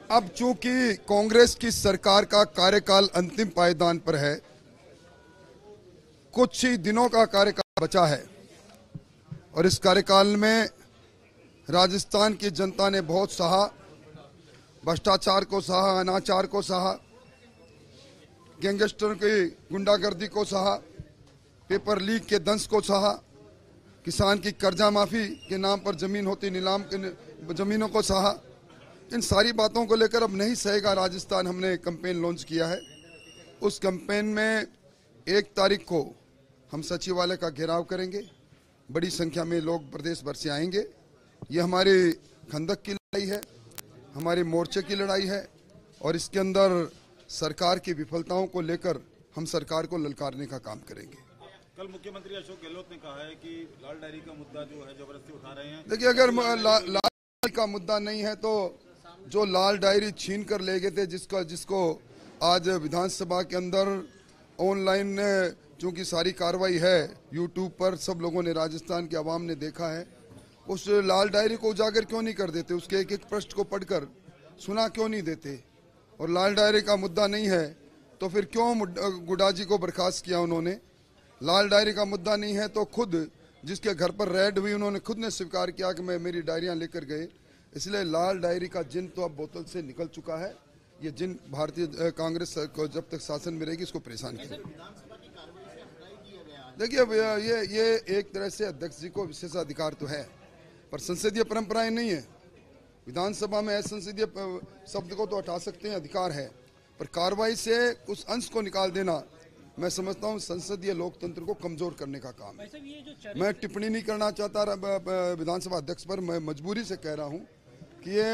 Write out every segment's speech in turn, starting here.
अब चूंकि कांग्रेस की सरकार का कार्यकाल अंतिम पायदान पर है, कुछ ही दिनों का कार्यकाल बचा है और इस कार्यकाल में राजस्थान की जनता ने बहुत सहा, भ्रष्टाचार को सहा, अनाचार को सहा, गैंगस्टर की गुंडागर्दी को सहा, पेपर लीक के दंश को सहा, किसान की कर्जा माफी के नाम पर जमीन होती नीलाम के जमीनों को सहा। इन सारी बातों को लेकर अब नहीं सहेगा राजस्थान, हमने कैंपेन लॉन्च किया है। उस कैंपेन में 1 तारीख को हम सचिवालय का घेराव करेंगे, बड़ी संख्या में लोग प्रदेश भर से आएंगे। ये हमारी खंदक की लड़ाई है, हमारे मोर्चे की लड़ाई है और इसके अंदर सरकार की विफलताओं को लेकर हम सरकार को ललकारने का काम करेंगे। कल मुख्यमंत्री अशोक गहलोत ने कहा है कि लाल डायरी का मुद्दा जो है जबरदस्ती उठा रहे हैं। देखिए, अगर लाल डायरी का मुद्दा नहीं है तो जो लाल डायरी छीन कर ले गए थे, जिसको आज विधानसभा के अंदर ऑनलाइन चूंकि सारी कार्रवाई है यूट्यूब पर, सब लोगों ने, राजस्थान की आवाम ने देखा है, उस लाल डायरी को उजागर क्यों नहीं कर देते? उसके एक एक पृष्ठ को पढ़कर सुना क्यों नहीं देते? और लाल डायरी का मुद्दा नहीं है तो फिर क्यों गुडा जी को बर्खास्त किया उन्होंने? लाल डायरी का मुद्दा नहीं है तो खुद जिसके घर पर रेड हुई उन्होंने खुद ने स्वीकार किया कि मेरी डायरियां लेकर गए। इसलिए लाल डायरी का जिन तो अब बोतल से निकल चुका है। ये जिन भारतीय कांग्रेस को जब तक शासन में रहेगी इसको परेशान करेगा। देखिए, ये एक तरह से अध्यक्ष जी को विशेषाधिकार तो है, पर संसदीय परंपराएं नहीं है। विधानसभा में असंसदीय शब्द को तो हटा सकते हैं, अधिकार है, पर कार्रवाई से उस अंश को निकाल देना मैं समझता हूं संसदीय लोकतंत्र को कमजोर करने का काम है। मैं टिप्पणी नहीं करना चाहता विधानसभा अध्यक्ष पर, मैं मजबूरी से कह रहा हूं कि ये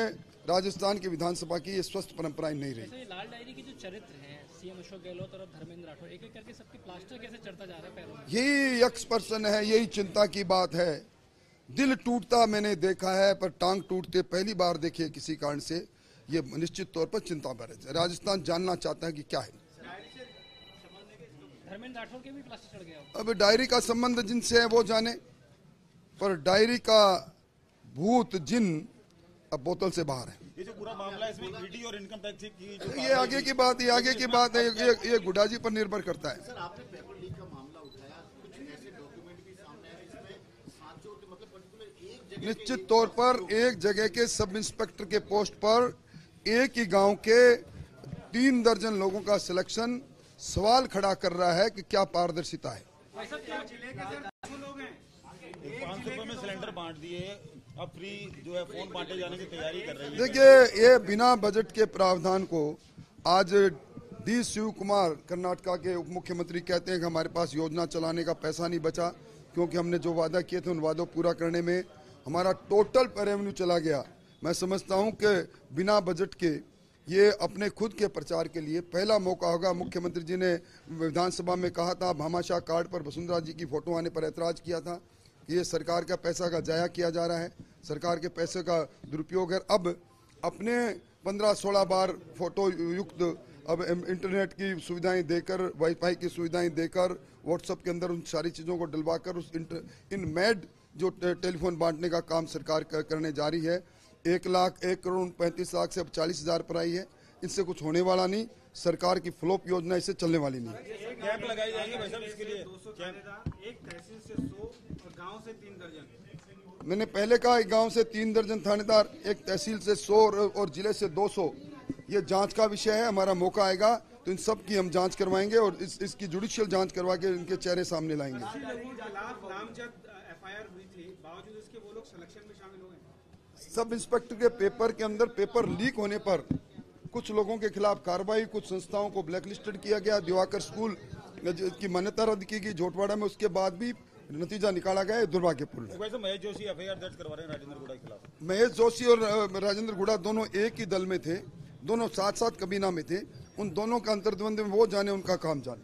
राजस्थान की विधानसभा की ये स्वस्थ परंपराएं नहीं रही। लाल डायरी की जो चरित्र है, सीएम अशोक गहलोत और धर्मेंद्र राठौर एक एक करके सबकी प्लास्टर कैसे चढ़ता जा रहा है पैरों में? यही एक्सपर्सन है, यही चिंता की बात है। दिल टूटता मैंने देखा है पर टांग टूटते पहली बार देखिए किसी कारण से, ये निश्चित तौर पर चिंता भरे। राजस्थान जानना चाहता है कि क्या है। धर्मेंद्र राठौर के भी प्लास्टर चढ़ गया। अब डायरी का संबंध जिनसे है वो जाने, पर डायरी का भूत जिन अब बोतल से बाहर है। ये जो पूरा मामला है इसमें ईडी और इनकम टैक्स की जो ये आगे की बात है, ये गुडा जी पर निर्भर करता है। सर, आपने पेपर लीक का मामला उठाया, कुछ ऐसे डॉक्यूमेंट भी सामने आए जिसमें साथियों के मतलब पर्टिकुलर एक जगह, निश्चित तौर पर एक जगह के सब इंस्पेक्टर के पोस्ट पर एक ही गांव के 3 दर्जन लोगों का सिलेक्शन सवाल खड़ा कर रहा है कि क्या पारदर्शिता है। 500 रुपए में सिलेंडर बांट दिए, अब फ्री जो है फोन बांटे जाने की तैयारी कर रही है। देखिए, ये बिना बजट के प्रावधान को आज डी शिव कुमार कर्नाटका के उप मुख्यमंत्री कहते हैं कि हमारे पास योजना चलाने का पैसा नहीं बचा, क्योंकि हमने जो वादा किए थे उन वादों पूरा करने में हमारा टोटल रेवेन्यू चला गया। मैं समझता हूं कि बिना बजट के ये अपने खुद के प्रचार के लिए पहला मौका होगा। मुख्यमंत्री जी ने विधानसभा में कहा था, भामाशाह कार्ड पर वसुंधरा जी की फोटो आने पर ऐतराज किया था कि ये सरकार का पैसा का जाया किया जा रहा है, सरकार के पैसे का दुरुपयोग है। अब अपने 15-16 बार फोटो युक्त अब इंटरनेट की सुविधाएं देकर, वाईफाई की सुविधाएं देकर, व्हाट्सएप के अंदर उन सारी चीज़ों को डलवाकर उस इन मैड जो टेलीफोन बांटने का काम सरकार करने जा रही है। 1,35,00,000 से अब 40,000 पर आई है। इससे कुछ होने वाला नहीं। सरकार की फ्लॉप योजना इससे चलने वाली नहीं। कैंप लगाई जाएंगे भाई साहब इसके लिए। एक तहसील से 100 और गांव से 3 दर्जन। मैंने पहले कहा एक गांव से 3 दर्जन थानेदार, एक तहसील से 100 और जिले से 200। ये जांच का विषय है। हमारा मौका आएगा तो इन सब की हम जांच करवाएंगे और इसकी जुडिशियल जांच करवा के इनके चेहरे सामने लाएंगे। नामजद एफआईआर हुई थी, बावजूद इसके वो लोग सिलेक्शन में शामिल हो गए। सब इंस्पेक्टर के पेपर के अंदर पेपर लीक होने पर कुछ लोगों के खिलाफ कार्रवाई, कुछ संस्थाओं को ब्लैकलिस्टेड किया गया। दिवाकर स्कूल की मान्यता रद्द की गई झोटवाड़ा में, उसके बाद भी नतीजा निकाला गया, दुर्भाग्यपूर्ण। वैसे महेश जोशी एफआईआर दर्ज करवा रहे हैं राजेंद्र गुड़ा के खिलाफ। महेश जोशी और राजेंद्र गुड़ा दोनों एक ही दल में थे, दोनों साथ साथ कबीना में थे। उन दोनों का अंतर्द्वंद में वो जाने, उनका काम जाने।